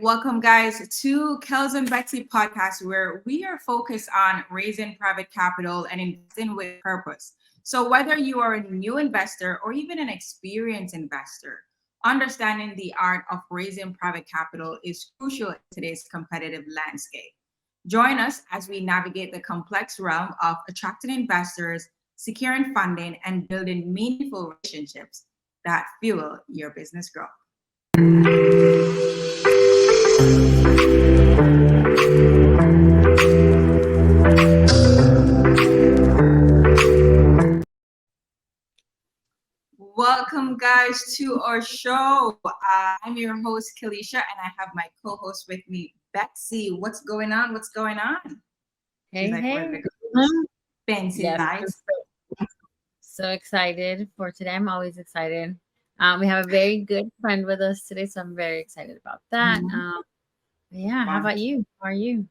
Welcome, guys, to Kels and Betzy podcast, where we are focused on raising private capital and investing with purpose. So, whether you are a new investor or even an experienced investor, understanding the art of raising private capital is crucial in today's competitive landscape. Join us as we navigate the complex realm of attracting investors, securing funding, and building meaningful relationships that fuel your business growth. Welcome, guys, to our show. I'm your host, Kalisha, and I have my co-host with me, Betzy. What's going on? What's going on? Hey, Like, hey. fancy Yes, lights. so excited for today. I'm always excited. We have a very good friend with us today, so I'm very excited about that. Mhm. Yeah, how Fun. about you? How are you?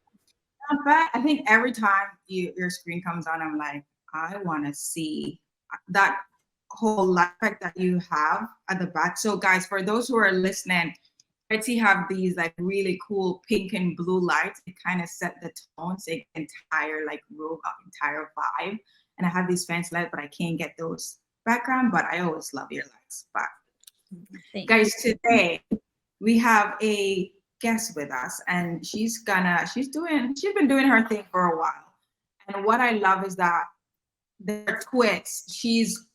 Not bad. I think every time your screen comes on, I'm like, I want to see that whole light effect that you have at the back. So, guys, for those who are listening, Betty have these like really cool pink and blue lights. It kind of set the tone, so entire like room, entire vibe. And I have these fancy lights, but I can't get those background. But I always love your lights. But Thank guys, today we have a guest with us, and she's been doing her thing for a while. And what I love is that they're twins. She's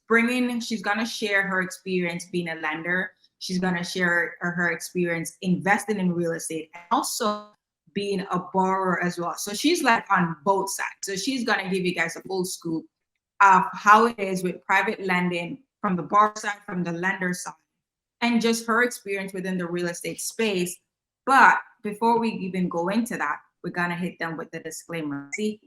gonna share her experience being a lender. She's gonna share her experience investing in real estate and also being a borrower as well. So she's like on both sides. So she's gonna give you guys a full scoop of how it is with private lending from the borrower side, from the lender side, and just her experience within the real estate space. But before we even go into that, we're gonna hit them with the disclaimer. See,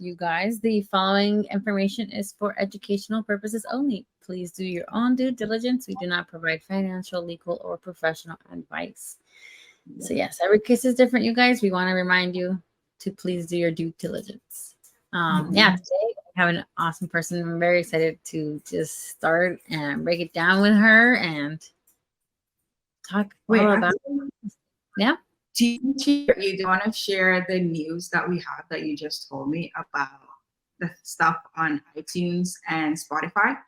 you guys. The following information is for educational purposes only. Please do your own due diligence. We do not provide financial, legal, or professional advice. So, yes, every case is different, you guys. We want to remind you to please do your due diligence. Yeah, Mhm. today we have an awesome person. I'm very excited to just start and break it down with her and talk Wait, all about yeah. do you want to share the news that we have that you just told me about the stuff on iTunes and Spotify?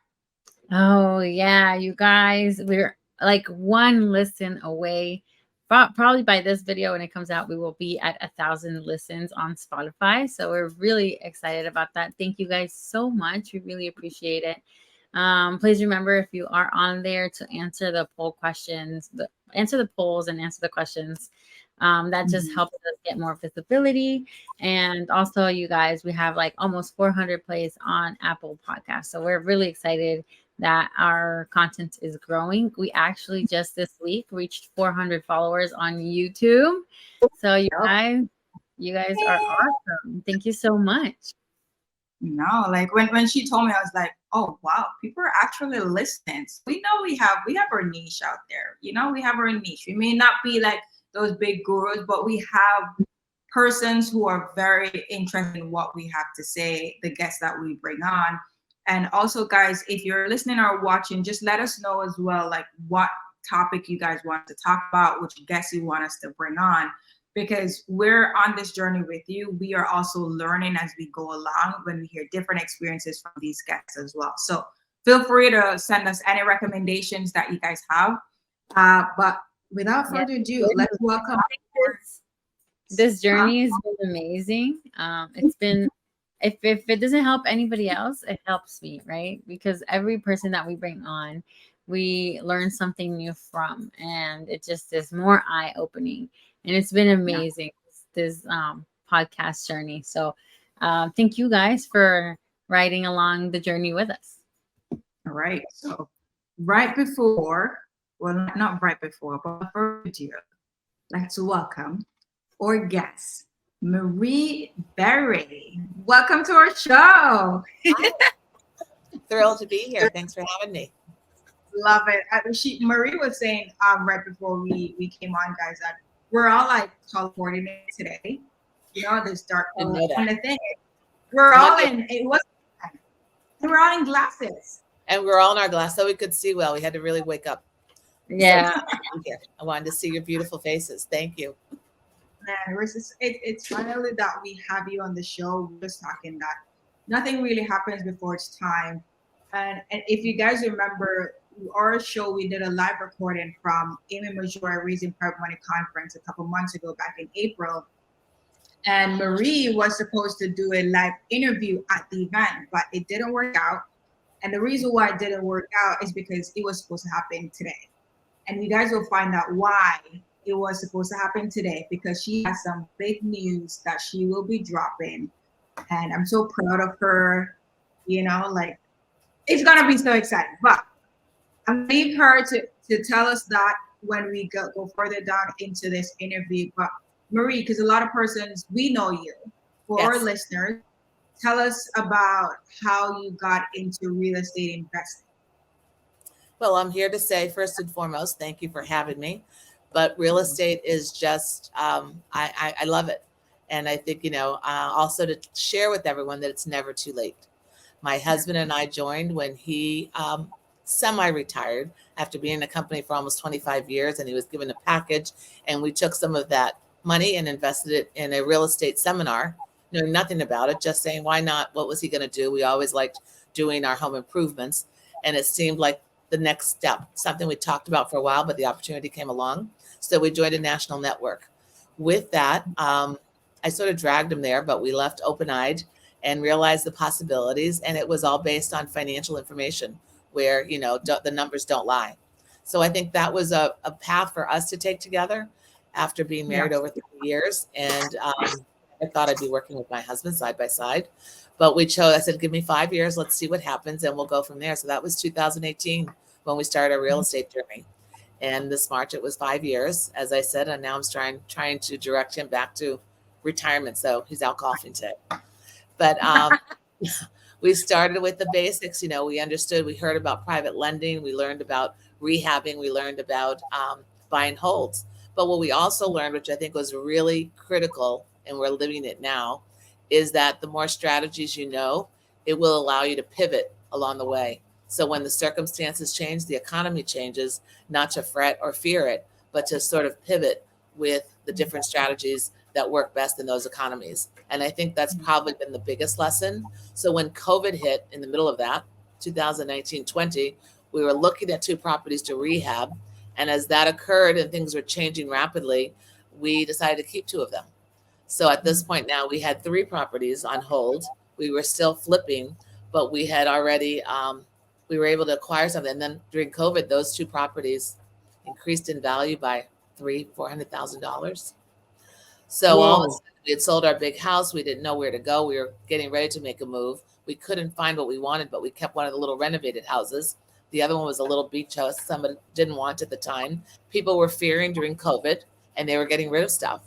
Oh yeah, you guys, we're like one listen away. Probably by this video when it comes out, we will be at 1,000 listens on Spotify. So we're really excited about that. Thank you guys so much. We really appreciate it. Please remember if you are on there to answer the poll questions, answer the polls and answer the questions. That just Mhm. helps us get more visibility. And also, you guys, we have like almost 400 plays on Apple Podcasts. So we're really excited that our content is growing. We actually just this week reached 400 followers on YouTube. So you guys are awesome. Thank you so much. No, like when she told me, I was like, oh wow, people are actually listening. So we know we have our niche out there. We have our niche. We may not be like those big gurus, but we have persons who are very interested in what we have to say, the guests that we bring on. And also, guys, if you're listening or watching, just let us know as well, like what topic you guys want to talk about, which guests you want us to bring on, because we're on this journey with you. We are also learning as we go along when we hear different experiences from these guests as well. So feel free to send us any recommendations that you guys have. But without Yeah. further ado, let's welcome our This huh? journey has been amazing. It's been if it doesn't help anybody else, it helps me, right? Because every person that we bring on, we learn something new from, and it just is more eye opening. And it's been Yeah. amazing this podcast journey. So, thank you guys for riding along the journey with us. All right. So right before, well, not right before, but before we do, let's welcome our guest, Marie Berry. Welcome to our show. Thrilled to be here. Thanks for having me. Love it. Marie was saying right before we came on, guys, that we're all like color coordinated today. This dark Didn't color. know that. And the thing is, we're It's all Monday, in. It was. We're all in glasses. and we're all in our glass, so we could see well. We had to really wake up. Yeah. I wanted to see your beautiful faces. Thank you. Man, it's finally that we have you on the show. We're just talking that nothing really happens before it's time. And if you guys remember our show, we did a live recording from Amy Majora Raising Private Money Conference a couple months ago, back in April. And Marie was supposed to do a live interview at the event, but it didn't work out. And the reason why it didn't work out is because it was supposed to happen today. And you guys will find out why it was supposed to happen today, because she has some big news that she will be dropping. And I'm so proud of her. You know, like, it's going to be so exciting. But I'm going to leave her to tell us that when we go further down into this interview. But Marie, because a lot of persons, we know you. For our listeners, tell us about how you got into real estate investing. Well, I'm here to say, first and foremost, thank you for having me. But real estate is just, I love it. And I think, also to share with everyone that it's never too late. My husband and I joined when he semi-retired after being in a company for almost 25 years, and he was given a package, and we took some of that money and invested it in a real estate seminar, knowing nothing about it, just saying, why not? What was he going to do? We always liked doing our home improvements, and it seemed like the next step, something we talked about for a while, but the opportunity came along. So we joined a national network. With that, I sort of dragged him there, but we left open-eyed and realized the possibilities. And it was all based on financial information where, the numbers don't lie. So I think that was a path for us to take together after being married over 30 years. And I thought I'd be working with my husband side by side. But I said, give me 5 years. Let's see what happens. And we'll go from there. So that was 2018 when we started our real estate journey. And this March, it was 5 years, as I said. And now I'm trying to direct him back to retirement. So he's out golfing today. But we started with the basics. We understood, we heard about private lending. We learned about rehabbing. We learned about buying holds. But what we also learned, which I think was really critical, and we're living it now, is that the more strategies it will allow you to pivot along the way. So when the circumstances change, the economy changes, not to fret or fear it, but to sort of pivot with the different strategies that work best in those economies. And I think that's probably been the biggest lesson. So when COVID hit in the middle of that, 2019-20, we were looking at 2 properties to rehab. And as that occurred and things were changing rapidly, we decided to keep 2 of them. So at this point now, we had 3 properties on hold. We were still flipping, but we had already, we were able to acquire something. And then during COVID, those 2 properties increased in value by $400,000. So all of a sudden, we had sold our big house. We didn't know where to go. We were getting ready to make a move. We couldn't find what we wanted, but we kept one of the little renovated houses. The other one was a little beach house somebody didn't want at the time. People were fearing during COVID, and they were getting rid of stuff.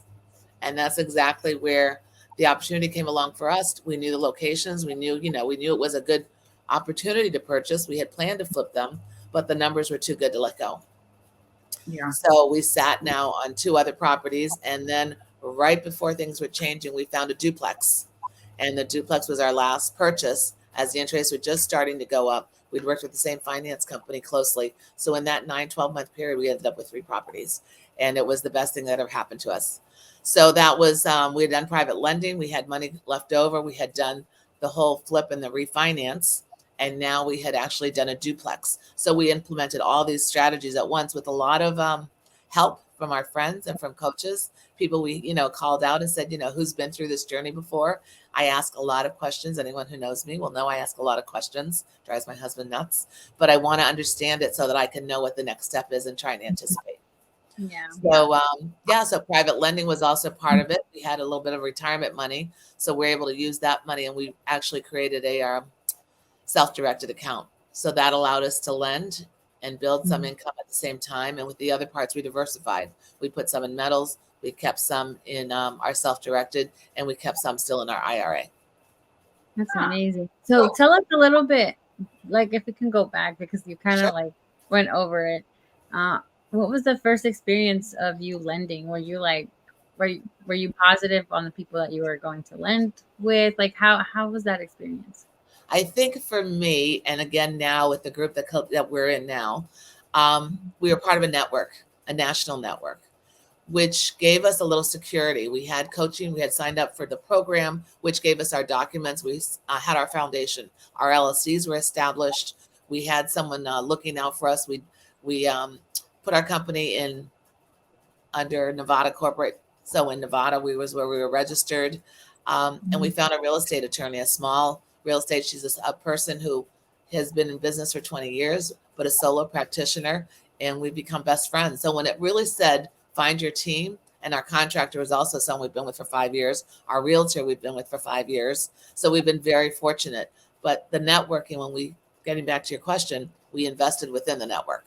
And that's exactly where the opportunity came along for us. We knew the locations. We knew it was a good opportunity to purchase. We had planned to flip them, but the numbers were too good to let go. Yeah. So we sat now on 2 other properties, and then right before things were changing, we found a duplex. And the duplex was our last purchase as the interest rates were just starting to go up. We'd worked with the same finance company closely. So in that 9-12-month period, we ended up with 3 properties. And it was the best thing that ever happened to us. So that was, we had done private lending. We had money left over. We had done the whole flip and the refinance. And now we had actually done a duplex. So we implemented all these strategies at once with a lot of help from our friends and from coaches. People we, called out and said, who's been through this journey before? I ask a lot of questions. Anyone who knows me will know I ask a lot of questions. Drives my husband nuts. But I want to understand it so that I can know what the next step is and try and anticipate. Yeah. So, so private lending was also part of it. We had a little bit of retirement money. So we're able to use that money. And we actually created a self-directed account. So that allowed us to lend and build some income at the same time. And with the other parts, we diversified. We put some in metals. We kept some in our self-directed, and we kept some still in our IRA. That's amazing. So tell us a little bit, like if we can go back, because you kind of like went over it. What was the first experience of you lending? Were you like, were you positive on the people that you were going to lend with? Like how was that experience? I think for me, and again now with the group that we're in now, We were part of a network, a national network, which gave us a little security. We had coaching. We had signed up for the program, which gave us our documents. We had our foundation. Our LLCs were established. We had someone looking out for us. We put our company in under Nevada corporate. So in Nevada, was where we were registered. And we found a real estate attorney, a small real estate. She's a person who has been in business for 20 years, but a solo practitioner. And we've become best friends. So when it really said, find your team, and our contractor is also someone we've been with for 5 years. Our realtor we've been with for 5 years. So we've been very fortunate. But the networking, getting back to your question, we invested within the network.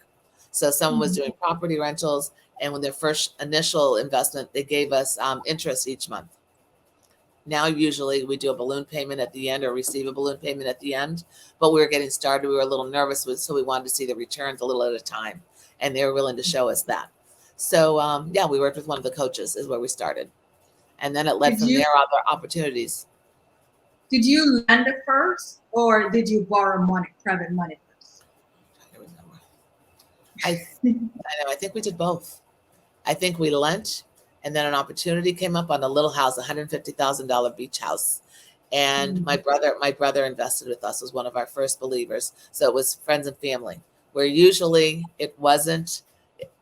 So someone was doing property rentals, and when their first initial investment, they gave us interest each month. Now, usually we do a balloon payment at the end or receive a balloon payment at the end, but we were getting started. We were a little nervous, so we wanted to see the returns a little at a time, and they were willing to show us that. So, we worked with one of the coaches is where we started. And then it led from there other opportunities. Did you lend it first, or did you borrow money, private money first? I think we did both. I think we lent, and then an opportunity came up on a little house, $150,000 beach house. And my brother invested with us, was one of our first believers. So it was friends and family, where usually it wasn't.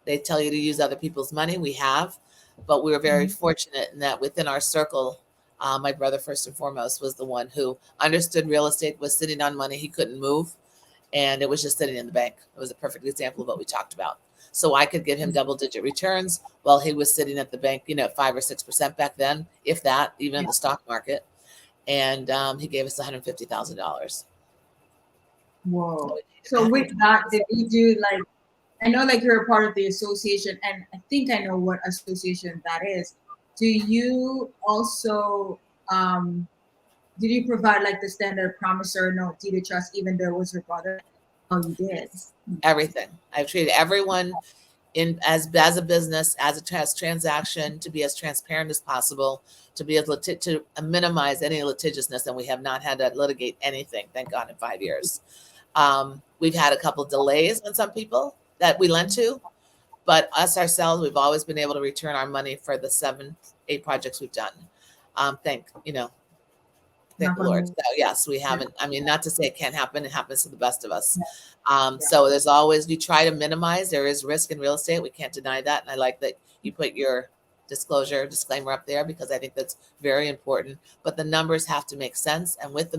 They tell you to use other people's money. We have, but we were very fortunate in that within our circle, my brother, first and foremost, was the one who understood real estate, was sitting on money he couldn't move, and it was just sitting in the bank. It was a perfect example of what we talked about. So I could give him double-digit returns while he was sitting at the bank, 5 or 6% back then, if that, even in the stock market. And he gave us $150,000. Whoa! So with that, did you do I know you're a part of the association, and I think I know what association that is. Do you also did you provide the standard promissory note, deed of trust, even though it was your brother? Oh, you did. Everything. I've treated everyone as a business, as a transaction, to be as transparent as possible, to be able to minimize any litigiousness, and we have not had to litigate anything, thank God, in 5 years. We've had a couple delays on some people that we lent to, but ourselves, we've always been able to return our money for the 7-8 projects we've done. Thank the Lord. So yes, we haven't. I mean, not to say it can't happen. It happens to the best of us. So there's always, you try to minimize. There is risk in real estate. We can't deny that. And I like that you put your disclaimer up there, because I think that's very important. But the numbers have to make sense. And with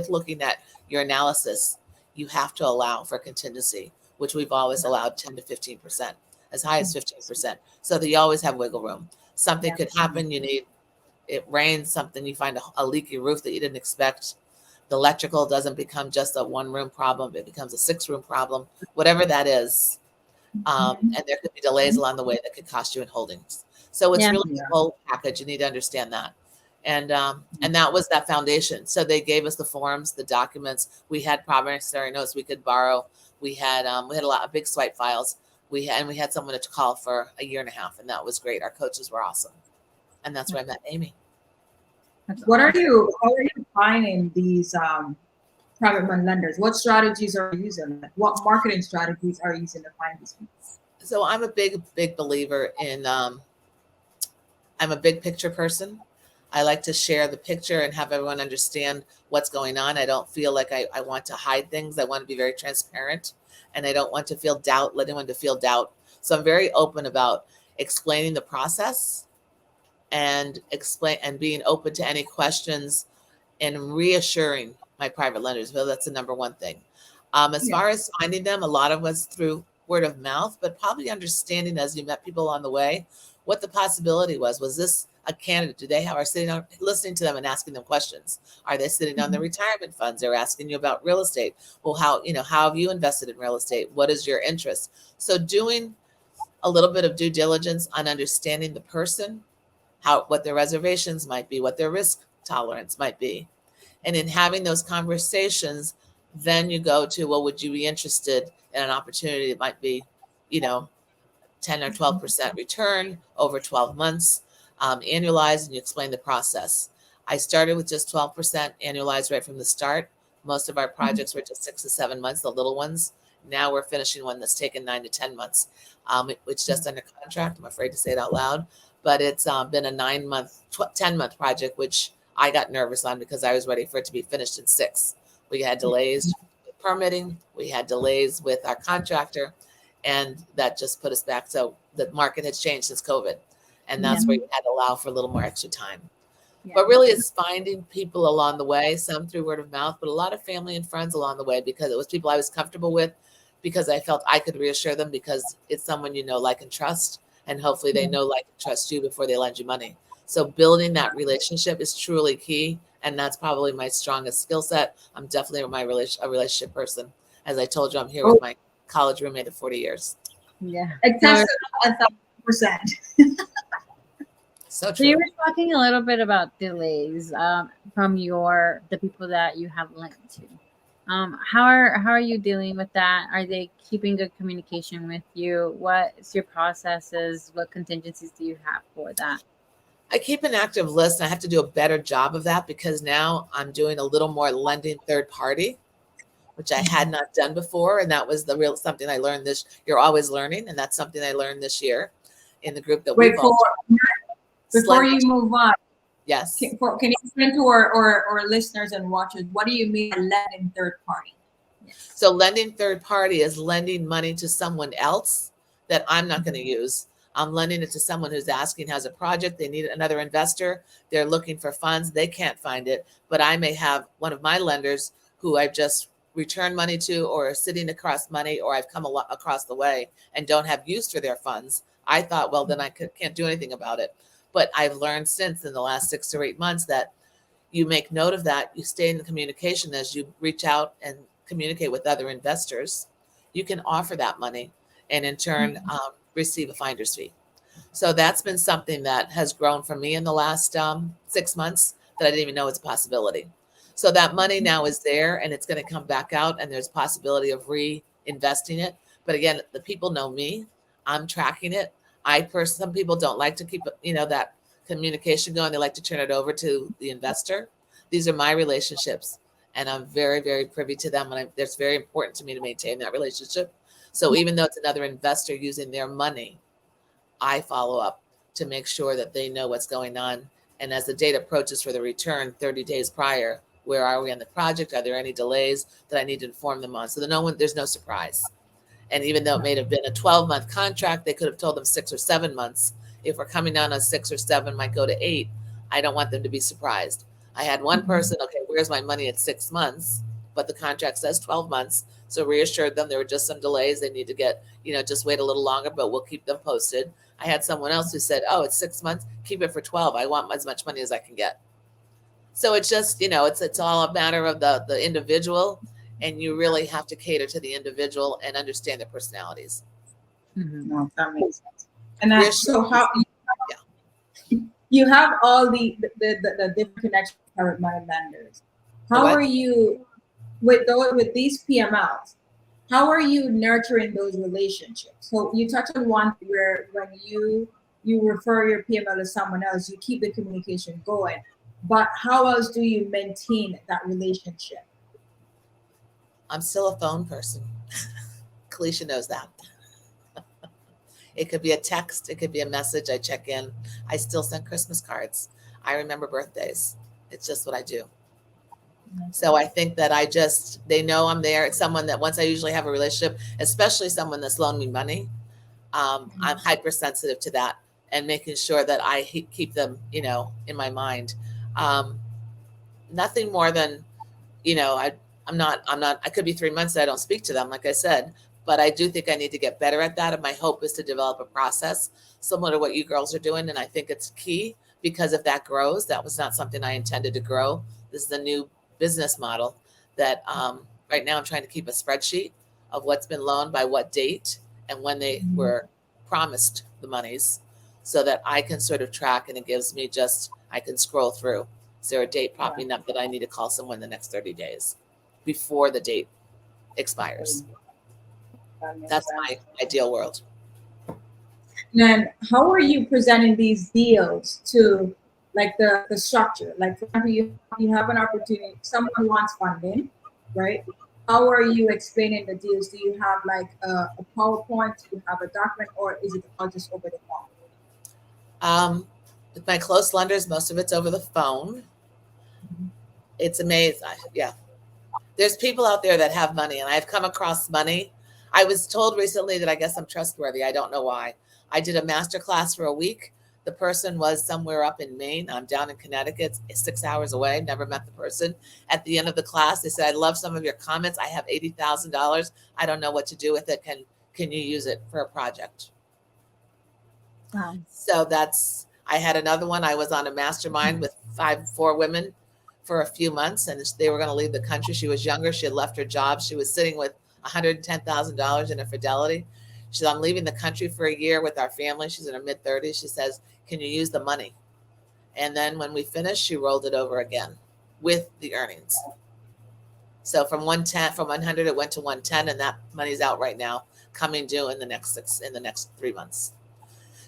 looking at your analysis, you have to allow for contingency, which we've always allowed 10 to 15%, as high as 15%. So that you always have wiggle room. Something could happen. It rains, something, you find a leaky roof that you didn't expect. The electrical doesn't become just a 1-room problem. It becomes a 6-room problem, whatever that is. And there could be delays along the way that could cost you in holdings. So it's really the whole package. You need to understand that. And that was that foundation. So they gave us the forms, the documents. We had promissory notes we could borrow. We had a lot of big swipe files. We had someone to call for a year and a half, and that was great. Our coaches were awesome. And that's where I met Amy. How are you finding these private money lenders? What strategies are you using? What marketing strategies are you using to find these people? So I'm a big believer in, I'm a big picture person. I like to share the picture and have everyone understand what's going on. I don't feel like I want to hide things. I want to be very transparent, and I don't want to let anyone to feel doubt. So I'm very open about explaining the process and being open to any questions and reassuring my private lenders. Well, that's the number one thing. As far as finding them, a lot of us through word of mouth, but probably understanding as you met people on the way, what the possibility was. Was this a candidate? Are sitting on listening to them and asking them questions? Are they sitting on the retirement funds? They're asking you about real estate. Well, how have you invested in real estate? What is your interest? So doing a little bit of due diligence on understanding the person, what their reservations might be, what their risk tolerance might be. And in having those conversations, then you go to, well, would you be interested in an opportunity that might be, 10 or 12% return over 12 months, annualized, and you explain the process. I started with just 12% annualized right from the start. Most of our projects were just 6 to 7 months, the little ones. Now we're finishing one that's taken 9 to 10 months. It's just under contract. I'm afraid to say it out loud, but it's been a 10-month project, which I got nervous on because I was ready for it to be finished in 6. We had delays with permitting. We had delays with our contractor, and that just put us back. So the market has changed since COVID, and that's where you had to allow for a little more extra time. But really, it's finding people along the way, some through word of mouth, but a lot of family and friends along the way, because it was people I was comfortable with, because I felt I could reassure them, because it's someone you know, like, and trust, and hopefully they know, like, and trust you before they lend you money. So building that relationship is truly key, and that's probably my strongest skill set. I'm definitely a relationship person. As I told you, I'm here with my college roommate of 40 years. Yeah. Except 1,000%. So true. So you were talking a little bit about delays from the people that you have lent to. How are you dealing with that? Are they keeping good communication with you? What's your processes? What contingencies do you have for that? I keep an active list, and I have to do a better job of that, because now I'm doing a little more lending third party, which I had not done before. And that was something I learned this. You're always learning. And that's something I learned this year in the group that we Before you move on, yes, can you explain to our listeners and watchers, what do you mean by lending third party? So lending third party is lending money to someone else that I'm not going to use. I'm lending it to someone who's asking, has a project, they need another investor, they're looking for funds, they can't find it, but I may have one of my lenders who I've just returned money to, or sitting across money, or I've come across the way and don't have use for their funds. I thought, well, then I can't do anything about it. But I've learned since, in the last 6 or 8 months, that you make note of that. You stay in the communication as you reach out and communicate with other investors. You can offer that money and in turn receive a finder's fee. So that's been something that has grown for me in the last 6 months that I didn't even know was a possibility. So that money now is there, and it's going to come back out, and there's possibility of reinvesting it. But again, the people know me. I'm tracking it. Some people don't like to keep, that communication going. They like to turn it over to the investor. These are my relationships, and I'm very, very privy to them. And it's very important to me to maintain that relationship. So even though it's another investor using their money, I follow up to make sure that they know what's going on. And as the date approaches for the return 30 days prior, where are we on the project? Are there any delays that I need to inform them on? So there's no surprise. And even though it may have been a 12-month contract, they could have told them 6 or 7 months. If we're coming down on 6 or 7, might go to 8. I don't want them to be surprised. I had one person, okay, where's my money at 6 months? But the contract says 12 months. So reassured them there were just some delays. They need to get, just wait a little longer, but we'll keep them posted. I had someone else who said, oh, it's 6 months, keep it for 12. I want as much money as I can get. So it's just, it's all a matter of the individual. And you really have to cater to the individual and understand their personalities. No, that makes sense. And so how you have all the different connections with my lenders. How are you with these PMLs? How are you nurturing those relationships? So you touched on one where when you refer your PML to someone else, you keep the communication going. But how else do you maintain that relationship? I'm still a phone person. Kalisha knows that. It could be a text. It could be a message. I check in. I still send Christmas cards. I remember birthdays. It's just what I do. So I think that they know I'm there. It's someone that once I usually have a relationship, especially someone that's loaned me money, I'm hypersensitive to that and making sure that I keep them, in my mind. Nothing more than, I could be 3 months that I don't speak to them, like I said, but I do think I need to get better at that. And my hope is to develop a process similar to what you girls are doing. And I think it's key, because if that grows, that was not something I intended to grow. This is a new business model that right now I'm trying to keep a spreadsheet of what's been loaned by what date and when they were promised the monies, so that I can sort of track, and it gives me I can scroll through. Is there a date popping up that I need to call someone the next 30 days before the date expires? That's my ideal world. And how are you presenting these deals to the structure? Like, for example, you have an opportunity, someone wants funding, right? how are you explaining the deals? Do you have like a PowerPoint? Do you have a document, or is it all just over the phone? With my close lenders, most of it's over the phone. It's amazing. Yeah. There's people out there that have money, and I've come across money. I was told recently that I guess I'm trustworthy. I don't know why. I did a master class for a week. The person was somewhere up in Maine. I'm down in Connecticut, 6 hours away. Never met the person. At the end of the class, they said, I love some of your comments. I have $80,000. I don't know what to do with it. Can you use it for a project? Wow. So I had another one. I was on a mastermind with 4 women for a few months, and they were going to leave the country. She was younger. She had left her job. She was sitting with $110,000 in a fidelity. She said, I'm leaving the country for a year with our family. She's in her mid-30s. She says, can you use the money? And then when we finished, she rolled it over again with the earnings. So from 100, it went to 110, and that money's out right now, coming due in the next 3 months.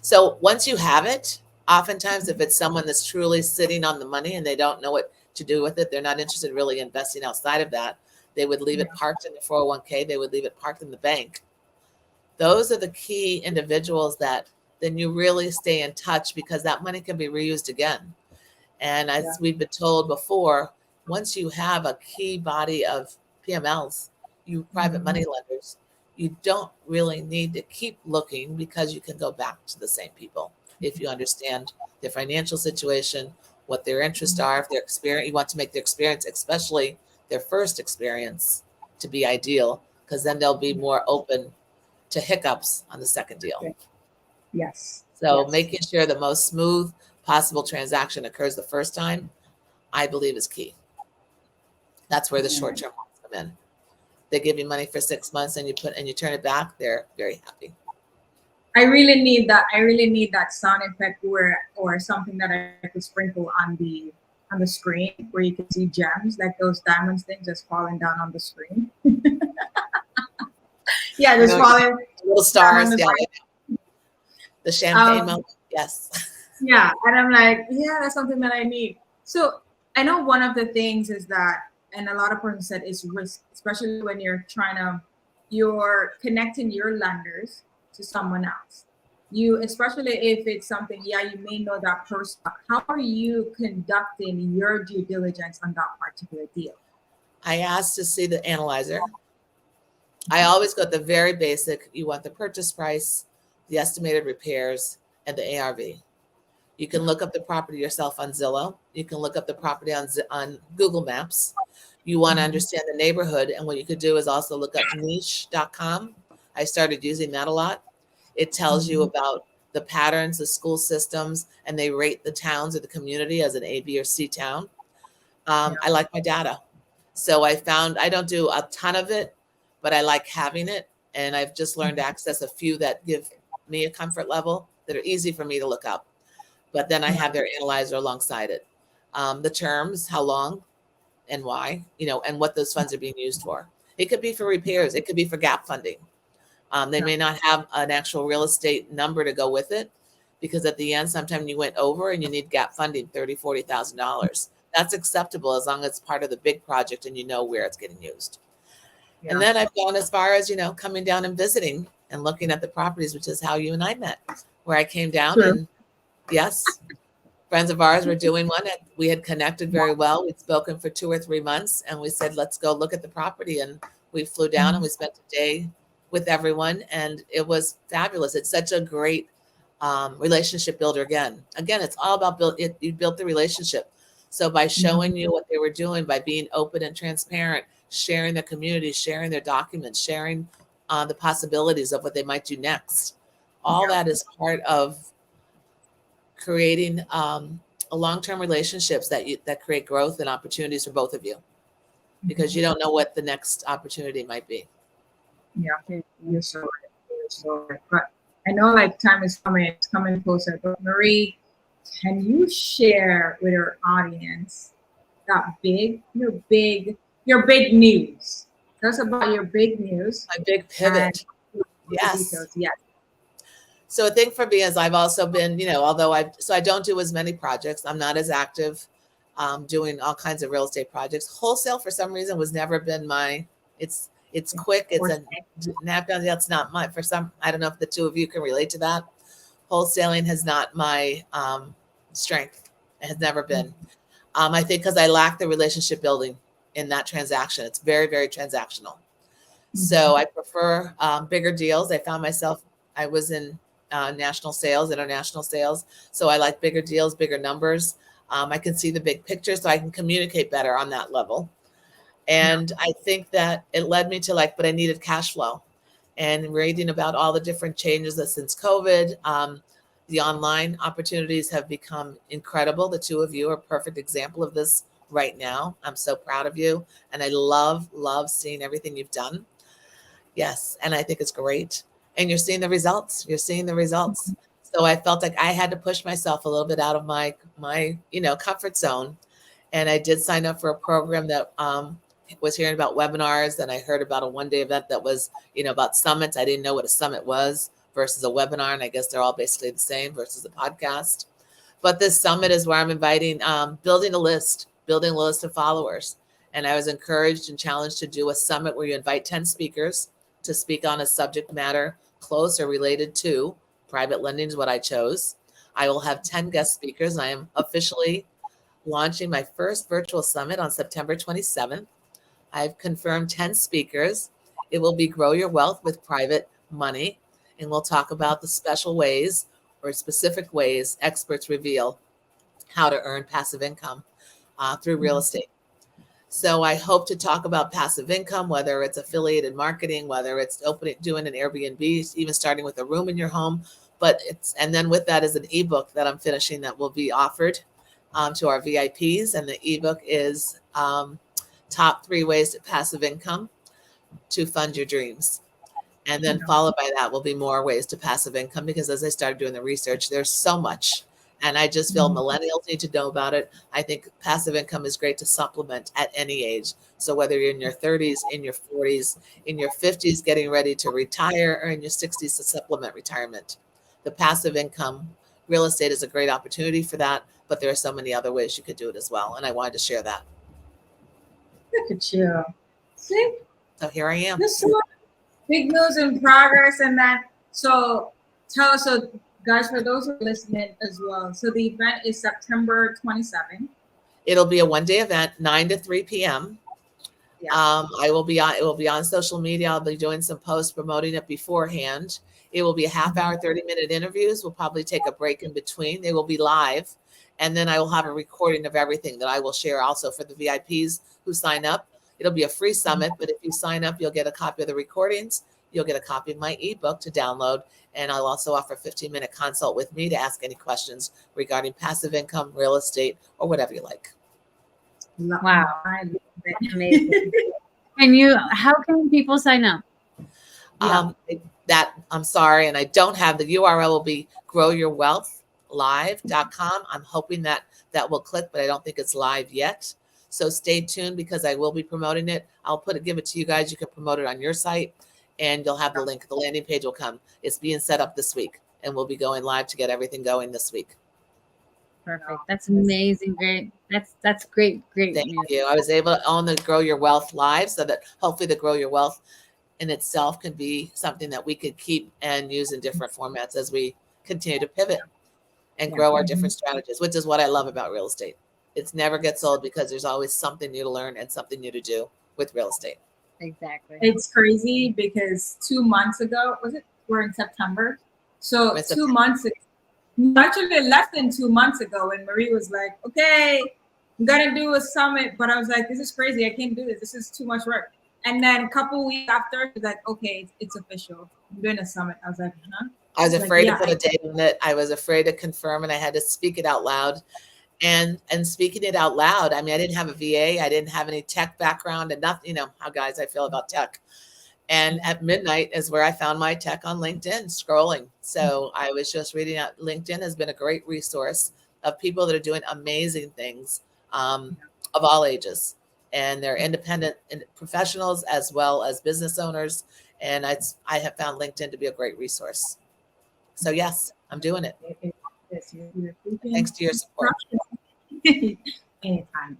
So once you have it, oftentimes if it's someone that's truly sitting on the money and they don't know what to do with it, they're not interested in really investing outside of that. They would leave it parked in the 401k. They would leave it parked in the bank. Those are the key individuals that then you really stay in touch, because that money can be reused again. And as we've been told before, once you have a key body of PMLs, you private money lenders, you don't really need to keep looking, because you can go back to the same people if you understand their financial situation, what their interests are, if their experience, you want to make their experience, especially their first experience, to be ideal, because then they'll be more open to hiccups on the second deal. Yes. So making sure the most smooth possible transaction occurs the first time, I believe, is key. That's where the short-term ones come in. They give you money for 6 months and you turn it back, they're very happy. I really need that. I really need that sound effect or something that I could sprinkle on the screen where you can see gems, like those diamonds things just falling down on the screen. Yeah, just falling. Little stars, yeah. The champagne moment, yes. Yeah, and I'm like, yeah, that's something that I need. So I know one of the things is that, and a lot of persons said, is risk, especially when you're connecting your lenders to someone else. Especially if it's something, you may know that person. How are you conducting your due diligence on that particular deal? I asked to see the analyzer. I always go at the very basic. You want the purchase price, the estimated repairs, and the ARV. You can look up the property yourself on Zillow. You can look up the property on Google Maps. You want to understand the neighborhood. And what you could do is also look up niche.com. I started using that a lot. It tells you about the patterns, the school systems, and they rate the towns or the community as an A, B, or C town. I like my data. So I don't do a ton of it, but I like having it. And I've just learned to access a few that give me a comfort level that are easy for me to look up. But then I have their analyzer alongside it. The terms, how long and why, and what those funds are being used for. It could be for repairs. It could be for gap funding. They may not have an actual real estate number to go with it, because at the end, sometimes you went over and you need gap funding, $30,000, $40,000. That's acceptable as long as it's part of the big project and you know where it's getting used. And then I've gone as far as, coming down and visiting and looking at the properties, which is how you and I met, where I came down and friends of ours were doing one, and we had connected very well. We'd spoken for 2 or 3 months, and we said, let's go look at the property. And we flew down and we spent a day with everyone, and it was fabulous. It's such a great relationship builder. Again, it's all about you built the relationship. So by showing you what they were doing, by being open and transparent, sharing their community, sharing their documents, sharing the possibilities of what they might do next, all that is part of creating a long-term relationships that create growth and opportunities for both of you, because you don't know what the next opportunity might be. Yeah, you're so right. You're so right. But I know time is coming. It's coming closer. But Marie, can you share with our audience your big news? Tell us about your big news. My big pivot. Yes. Yes. So a thing for me is I've also been, although I don't do as many projects. I'm not as active doing all kinds of real estate projects. Wholesale, for some reason, was never been my It's quick. It's a nap down. That's not my, for some, I don't know if the two of you can relate to that. Wholesaling has not my strength. It has never been. I think because I lack the relationship building in that transaction. It's very, very transactional. So I prefer bigger deals. I found myself, I was in national sales, international sales. So I like bigger deals, bigger numbers. I can see the big picture, so I can communicate better on that level. And I think that it led me to like, but I needed cash flow. And reading about all the different changes that since COVID, the online opportunities have become incredible. The two of you are a perfect example of this right now. I'm so proud of you. And I love seeing everything you've done. Yes. And I think it's great. And you're seeing the results. You're seeing the results. So I felt like I had to push myself a little bit out of my comfort zone. And I did sign up for a program that was hearing about webinars. And I heard about a one-day event that was, about summits. I didn't know what a summit was versus a webinar. And I guess they're all basically the same versus a podcast. But this summit is where I'm inviting, building a list of followers. And I was encouraged and challenged to do a summit where you invite 10 speakers to speak on a subject matter close or related to private lending is what I chose. I will have 10 guest speakers. I am officially launching my first virtual summit on September 27th. I've confirmed 10 speakers. It will be Grow Your Wealth with Private Money. And we'll talk about the special ways or specific ways experts reveal how to earn passive income through real estate. So I hope to talk about passive income, whether it's affiliated marketing, whether it's doing an Airbnb, even starting with a room in your home. And then with that is an ebook that I'm finishing that will be offered to our VIPs. And the ebook is Top 3 Ways to Passive Income to Fund Your Dreams. And then followed by that will be more ways to passive income, because as I started doing the research, there's so much. And I just feel millennials need to know about it. I think passive income is great to supplement at any age. So whether you're in your 30s, in your 40s, in your 50s, getting ready to retire, or in your 60s to supplement retirement, the passive income, real estate is a great opportunity for that. But there are so many other ways you could do it as well. And I wanted to share that. Look at you. See? So here I am. This is big news in progress. And then, so tell us, guys, for those who are listening as well. So the event is September 27th. It'll be a one-day event, 9 to 3 p.m. Yeah. It will be on social media. I'll be doing some posts promoting it beforehand. It will be a half hour, 30-minute interviews. We'll probably take a break in between. They will be live. And then I will have a recording of everything that I will share also for the VIPs who sign up. It'll be a free summit, but if you sign up, you'll get a copy of the recordings. You'll get a copy of my ebook to download. And I'll also offer a 15-minute consult with me to ask any questions regarding passive income, real estate, or whatever you like. Wow. Amazing. How can people sign up? I'm sorry, and I don't have the URL. Will be growyourwealth.live.com. I'm hoping that will click, but I don't think it's live yet. So stay tuned, because I will be promoting it. I'll give it to you guys. You can promote it on your site, and you'll have the link. The landing page will come. It's being set up this week, and we'll be going live to get everything going this week. Perfect. That's amazing. Great. That's great. Thank you. I was able to own the Grow Your Wealth Live, so that hopefully the Grow Your Wealth in itself can be something that we could keep and use in different formats as we continue to pivot and grow our different strategies, which is what I love about real estate. It never gets old, because there's always something new to learn and something new to do with real estate. Exactly. It's crazy, because 2 months ago, we're in September. So 2 months ago, actually less than 2 months ago, when Marie was like, okay, I'm going to do a summit. But I was like, this is crazy. I can't do this. This is too much work. And then a couple weeks after, she's like, okay, it's official. I'm doing a summit. I was like, huh? I was afraid to put a date on it. I was afraid to confirm, and I had to speak it out loud. And speaking it out loud, I mean, I didn't have a VA. I didn't have any tech background, and nothing, you know how guys I feel about tech. And at midnight is where I found my tech on LinkedIn, scrolling. So I was just reading out. LinkedIn has been a great resource of people that are doing amazing things of all ages. And they're independent professionals as well as business owners. And I have found LinkedIn to be a great resource. So yes, I'm doing it. Thanks to your support. Anytime.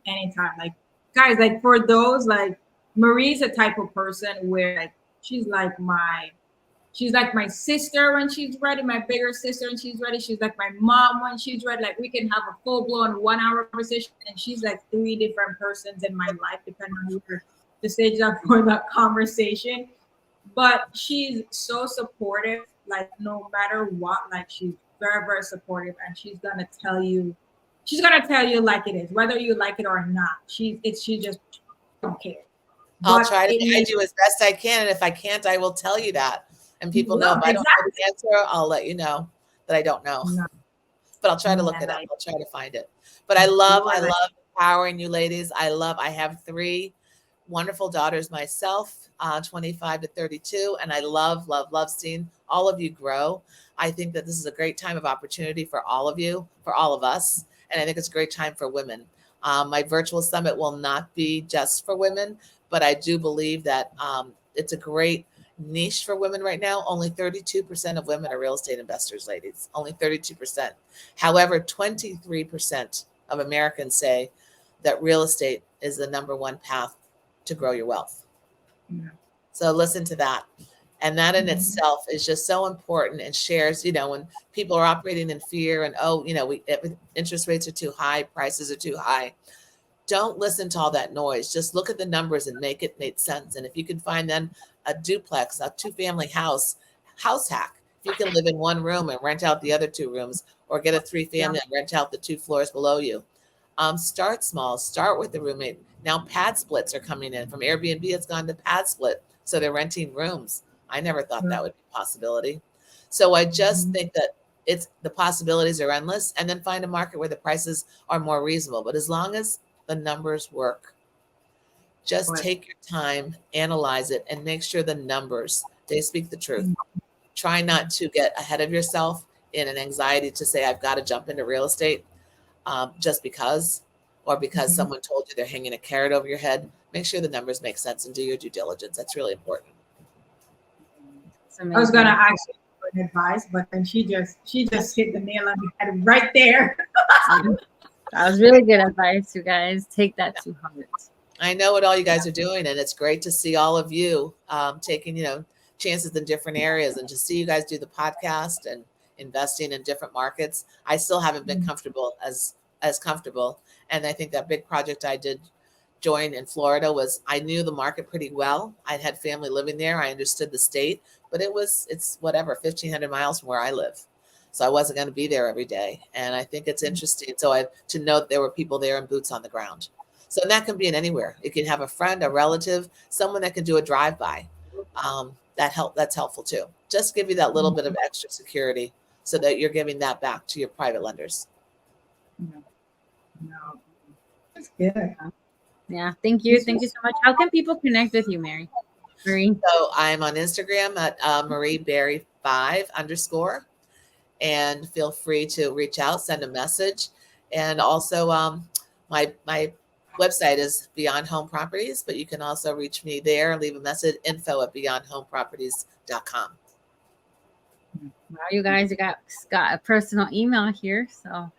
Like, guys, like for those, like Marie's a type of person where like she's like my sister when she's ready, my bigger sister when she's ready. She's like my mom when she's ready. Like we can have a full-blown 1-hour conversation, and she's like 3 different persons in my life, depending on the stage of for that conversation. But she's so supportive, like no matter what, like she's very, very supportive, and she's gonna tell you like it is, whether you like it or not. She just don't care. I'll But try to it guide makes you as best I can. And if I can't, I will tell you that. And people know if I don't know the answer, I'll let you know that I don't know. No. But I'll try to look it up. I'll try to find it. But I love empowering you ladies. I have 3 wonderful daughters myself, 25 to 32. And I love seeing all of you grow. I think that this is a great time of opportunity for all of you, for all of us. And I think it's a great time for women. My virtual summit will not be just for women, but I do believe that it's a great niche for women right now. Only 32% of women are real estate investors, ladies. Only 32%. However, 23% of Americans say that real estate is the #1 path to grow your wealth. Yeah. So listen to that. And that in itself is just so important, and shares, when people are operating in fear and, interest rates are too high, prices are too high. Don't listen to all that noise. Just look at the numbers and make it make sense. And if you can find then a duplex, a 2-family house hack, if you can live in 1 room and rent out the other 2 rooms, or get a 3-family and rent out the 2 floors below you. Start small, start with the roommate. Now pad splits are coming in from Airbnb. It's gone to pad split. So they're renting rooms. I never thought that would be a possibility. So I just think that the possibilities are endless, and then find a market where the prices are more reasonable. But as long as the numbers work, just take your time, analyze it, and make sure the numbers, they speak the truth. Try not to get ahead of yourself in an anxiety to say, I've got to jump into real estate just because, or because someone told you they're hanging a carrot over your head. Make sure the numbers make sense and do your due diligence. That's really important. I was gonna ask you for advice, but then she just hit the nail on the head right there. That was really good advice, you guys. Take that to heart. I know what all you guys are doing, and it's great to see all of you taking, chances in different areas, and to see you guys do the podcast and investing in different markets. I still haven't been comfortable as comfortable. And I think that big project I did join in Florida I knew the market pretty well. I'd had family living there. I understood the state, but it's whatever, 1,500 miles from where I live. So I wasn't going to be there every day. And I think it's interesting. So to know that there were people there and boots on the ground. So that can be in anywhere. You can have a friend, a relative, someone that can do a drive-by. That's helpful too. Just give you that little bit of extra security so that you're giving that back to your private lenders. No. That's good. Yeah. Thank you. Thank you so much. How can people connect with you, Marie? So I'm on Instagram at MarieBerry5_. And feel free to reach out, send a message. And also my website is Beyond Home Properties, but you can also reach me there and leave a message, info@beyondhomeproperties.com. Wow, you guys got a personal email here, so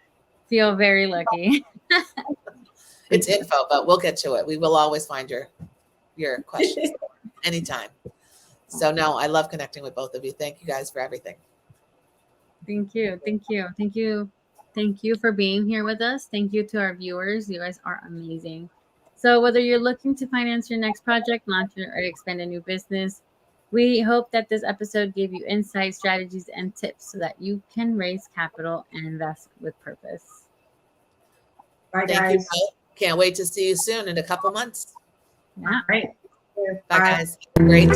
feel very lucky. It's info, but we'll get to it. We will always find your questions anytime. So no, I love connecting with both of you. Thank you guys for everything. Thank you. Thank you. Thank you. Thank you for being here with us. Thank you to our viewers. You guys are amazing. So whether you're looking to finance your next project, launch or expand a new business, we hope that this episode gave you insights, strategies, and tips so that you can raise capital and invest with purpose. Bye, Thank guys. you both. Can't wait to see you soon in a couple months. Yeah. All right. Bye, guys. Great.